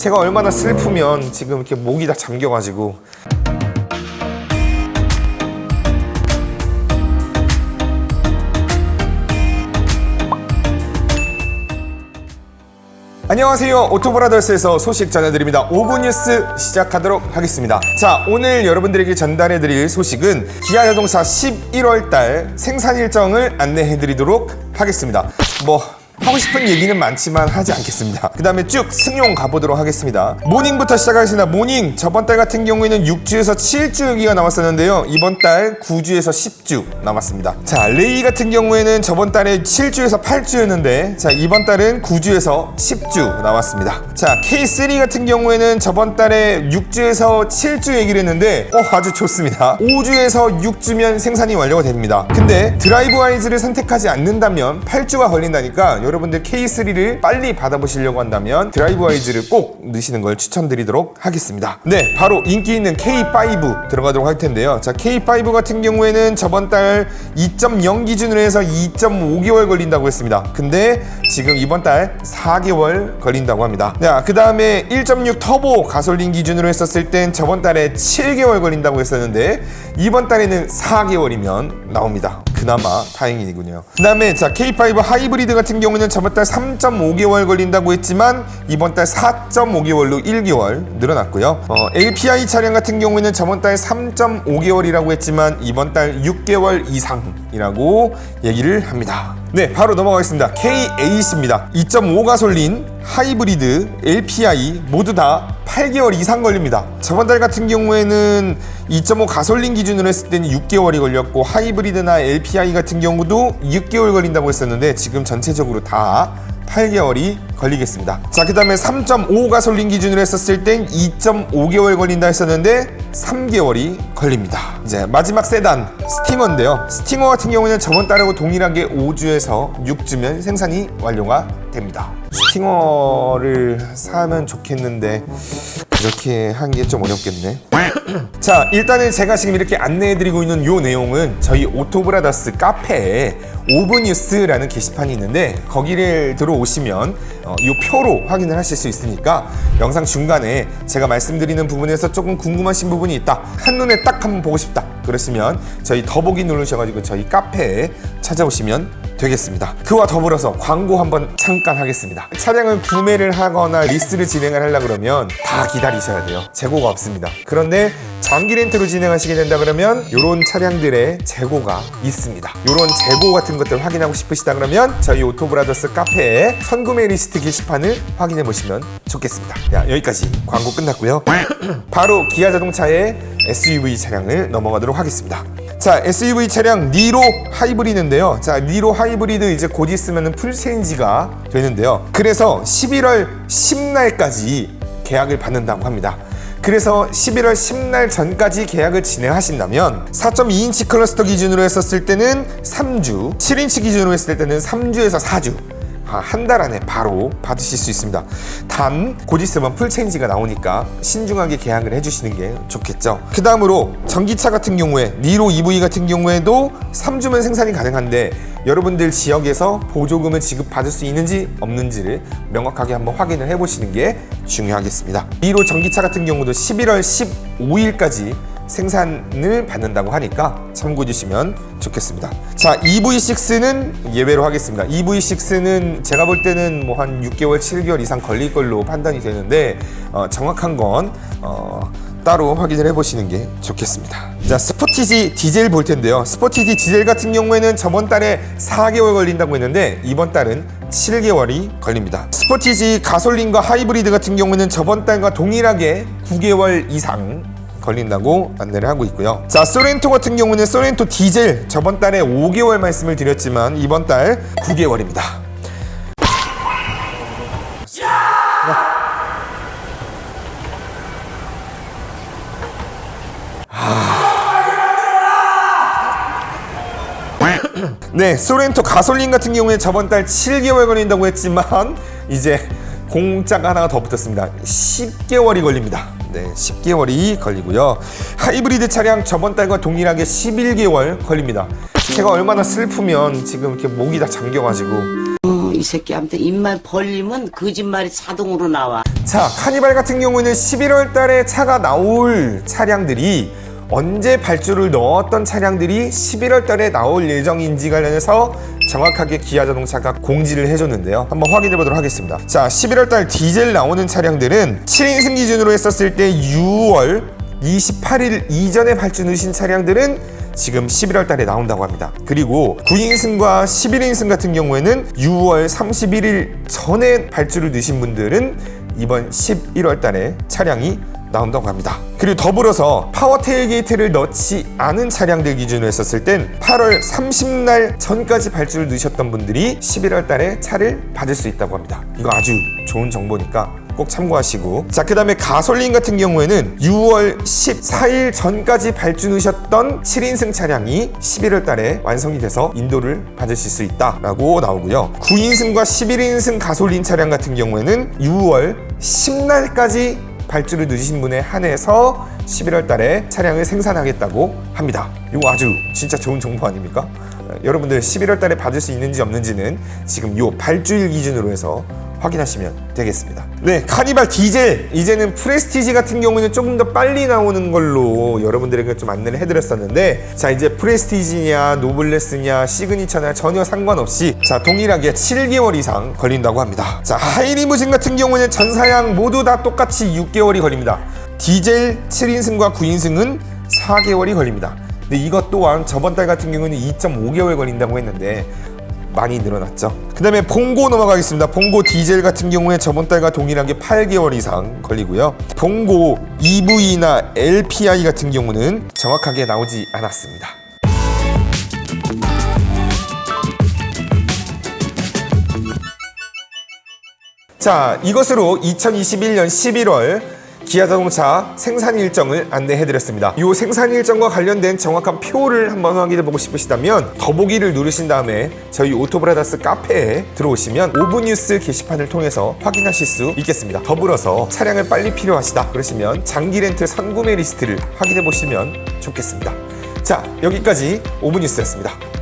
제가 얼마나 슬프면 지금 이렇게 목이 다 잠겨가지고. 안녕하세요. 오토브라더스에서 소식 전해드립니다. 5분 뉴스 시작하도록 하겠습니다. 자, 오늘 여러분들에게 전달해드릴 소식은 기아자동차 11월달 생산 일정을 안내해드리도록 하겠습니다. 하고 싶은 얘기는 많지만 하지 않겠습니다. 그 다음에 쭉 승용 가보도록 하겠습니다. 모닝부터 시작하겠습니다. 모닝 저번 달 같은 경우에는 6주에서 7주 여기가 나왔었는데요. 이번 달 9주에서 10주 남았습니다. 자, 레이 같은 경우에는 저번 달에 7주에서 8주였는데 자, 이번 달은 9주에서 10주 나왔습니다. 자, K3 같은 경우에는 저번 달에 6주에서 7주 얘기를 했는데 아주 좋습니다. 5주에서 6주면 생산이 완료가 됩니다. 근데 드라이브 와이즈를 선택하지 않는다면 8주가 걸린다니까 여러분들 K3를 빨리 받아보시려고 한다면 드라이브 와이즈를 꼭 넣으시는 걸 추천드리도록 하겠습니다. 네, 바로 인기 있는 K5 들어가도록 할 텐데요. 자, K5 같은 경우에는 저번 달 2.0 기준으로 해서 2.5개월 걸린다고 했습니다. 근데 지금 이번 달 4개월 걸린다고 합니다. 자, 그 다음에 1.6 터보 가솔린 기준으로 했었을 땐 저번 달에 7개월 걸린다고 했었는데 이번 달에는 4개월이면 나옵니다. 그나마 다행이군요. 그 다음에 자, K5 하이브리드 같은 경우는 저번 달 3.5개월 걸린다고 했지만 이번 달 4.5개월로 1개월 늘어났고요. LPI 차량 같은 경우에는 저번 달 3.5개월이라고 했지만 이번 달 6개월 이상이라고 얘기를 합니다. 네, 바로 넘어가겠습니다. K8입니다. 2.5 가솔린, 하이브리드, LPI 모두 다 8개월 이상 걸립니다. 저번 달 같은 경우에는 2.5 가솔린 기준으로 했을 때는 6개월이 걸렸고 하이브리드나 LPI 같은 경우도 6개월 걸린다고 했었는데 지금 전체적으로 다 8개월이 걸리겠습니다. 자, 그 다음에 3.5 가솔린 기준으로 했었을 땐 2.5개월 걸린다 했었는데 3개월이 걸립니다. 이제 마지막 세단 스팅어인데요. 스팅어 같은 경우는 저번 달하고 동일하게 5주에서 6주면 생산이 완료가 됩니다. 스팅어를 사면 좋겠는데 그렇게 하는 게 좀 어렵겠네. 자, 일단은 제가 지금 이렇게 안내해드리고 있는 요 내용은 저희 오토브라더스 카페에 5분 뉴스라는 게시판이 있는데 거기를 들어오시면 요 표로 확인을 하실 수 있으니까 영상 중간에 제가 말씀드리는 부분에서 조금 궁금하신 부분이 있다, 한눈에 딱 한번 보고 싶다 그러시면 저희 더보기 누르셔가지고 저희 카페에 찾아오시면 되겠습니다. 그와 더불어서 광고 한번 잠깐 하겠습니다. 차량을 구매를 하거나 리스를 진행을 하려고 그러면 다 기다리셔야 돼요. 재고가 없습니다. 그런데 장기 렌트로 진행하시게 된다 그러면 이런 차량들의 재고가 있습니다. 이런 재고 같은 것들 확인하고 싶으시다 그러면 저희 오토브라더스 카페에 선구매 리스트 게시판을 확인해 보시면 좋겠습니다. 야, 여기까지 광고 끝났고요. 바로 기아자동차의 SUV 차량을 넘어가도록 하겠습니다. 자, SUV 차량 니로 하이브리드인데요. 자, 니로 하이브리드 이제 곧 있으면 풀체인지가 되는데요. 그래서 11월 10날까지 계약을 받는다고 합니다. 그래서 11월 10날 전까지 계약을 진행하신다면 4.2인치 클러스터 기준으로 했었을 때는 3주, 7인치 기준으로 했을 때는 3주에서 4주 한 달 안에 바로 받으실 수 있습니다. 단 곧 있으면 풀체인지가 나오니까 신중하게 계약을 해주시는 게 좋겠죠. 그 다음으로 전기차 같은 경우에 니로 EV 같은 경우에도 3주면 생산이 가능한데 여러분들 지역에서 보조금을 지급받을 수 있는지 없는지를 명확하게 한번 확인을 해보시는 게 중요하겠습니다. 니로 전기차 같은 경우도 11월 15일까지 생산을 받는다고 하니까 참고해 주시면 좋겠습니다. 자, EV6는 예외로 하겠습니다. EV6는 제가 볼 때는 뭐 한 6개월, 7개월 이상 걸릴 걸로 판단이 되는데 정확한 건 따로 확인을 해보시는 게 좋겠습니다. 자, 스포티지 디젤 볼 텐데요. 스포티지 디젤 같은 경우에는 저번 달에 4개월 걸린다고 했는데 이번 달은 7개월이 걸립니다. 스포티지 가솔린과 하이브리드 같은 경우에는 저번 달과 동일하게 9개월 이상 걸린다고 안내를 하고 있고요. 자, 소렌토 같은 경우는 소렌토 디젤 저번 달에 5개월 말씀을 드렸지만 이번 달 9개월입니다. 네, 소렌토 가솔린 같은 경우에 저번 달 7개월 걸린다고 했지만 이제 공짜가 하나가 더 붙었습니다. 10개월이 걸립니다. 네, 10개월이 걸리고요. 하이브리드 차량 저번 달과 동일하게 11개월 걸립니다. 제가 얼마나 슬프면 지금 이렇게 목이 다 잠겨가지고 이 새끼한테 입만 벌리면 거짓말이 자동으로 나와. 자, 카니발 같은 경우는 11월 달에 차가 나올 차량들이 언제 발주를 넣었던 차량들이 11월 달에 나올 예정인지 관련해서 정확하게 기아자동차가 공지를 해줬는데요. 한번 확인해 보도록 하겠습니다. 자, 11월 달 디젤 나오는 차량들은 7인승 기준으로 했었을 때 6월 28일 이전에 발주 넣으신 차량들은 지금 11월 달에 나온다고 합니다. 그리고 9인승과 11인승 같은 경우에는 6월 31일 전에 발주를 넣으신 분들은 이번 11월 달에 차량이 나온다고 합니다. 그리고 더불어서 파워 테일게이트를 넣지 않은 차량들 기준으로 했었을 땐 8월 30날 전까지 발주를 넣으셨던 분들이 11월 달에 차를 받을 수 있다고 합니다. 이거 아주 좋은 정보니까 꼭 참고하시고, 자, 그 다음에 가솔린 같은 경우에는 6월 14일 전까지 발주 넣으셨던 7인승 차량이 11월 달에 완성이 돼서 인도를 받으실 수 있다라고 나오고요. 9인승과 11인승 가솔린 차량 같은 경우에는 6월 10날까지 발주를 늦으신 분에 한해서 11월 달에 차량을 생산하겠다고 합니다. 이거 아주 진짜 좋은 정보 아닙니까? 여러분들 11월 달에 받을 수 있는지 없는지는 지금 요 발주일 기준으로 해서 확인하시면 되겠습니다. 네, 카니발 디젤, 이제는 프레스티지 같은 경우는 조금 더 빨리 나오는 걸로 여러분들에게 좀 안내를 해드렸었는데, 자, 이제 프레스티지냐 노블레스냐 시그니처냐 전혀 상관없이 자, 동일하게 7개월 이상 걸린다고 합니다. 자, 하이리무진 같은 경우는 전사양 모두 다 똑같이 6개월이 걸립니다. 디젤 7인승과 9인승은 4개월이 걸립니다. 근데 이것 또한 저번 달 같은 경우는 2.5개월 걸린다고 했는데 많이 늘어났죠. 그 다음에 봉고 넘어가겠습니다. 봉고 디젤 같은 경우에 저번 달과 동일하게 8개월 이상 걸리고요. 봉고 EV나 LPI 같은 경우는 정확하게 나오지 않았습니다. 자, 이것으로 2021년 11월 기아자동차 생산 일정을 안내해드렸습니다. 이 생산 일정과 관련된 정확한 표를 한번 확인해보고 싶으시다면 더보기를 누르신 다음에 저희 오토브라더스 카페에 들어오시면 오브뉴스 게시판을 통해서 확인하실 수 있겠습니다. 더불어서 차량을 빨리 필요하시다 그러시면 장기 렌트 선구매 리스트를 확인해보시면 좋겠습니다. 자, 여기까지 오브뉴스였습니다.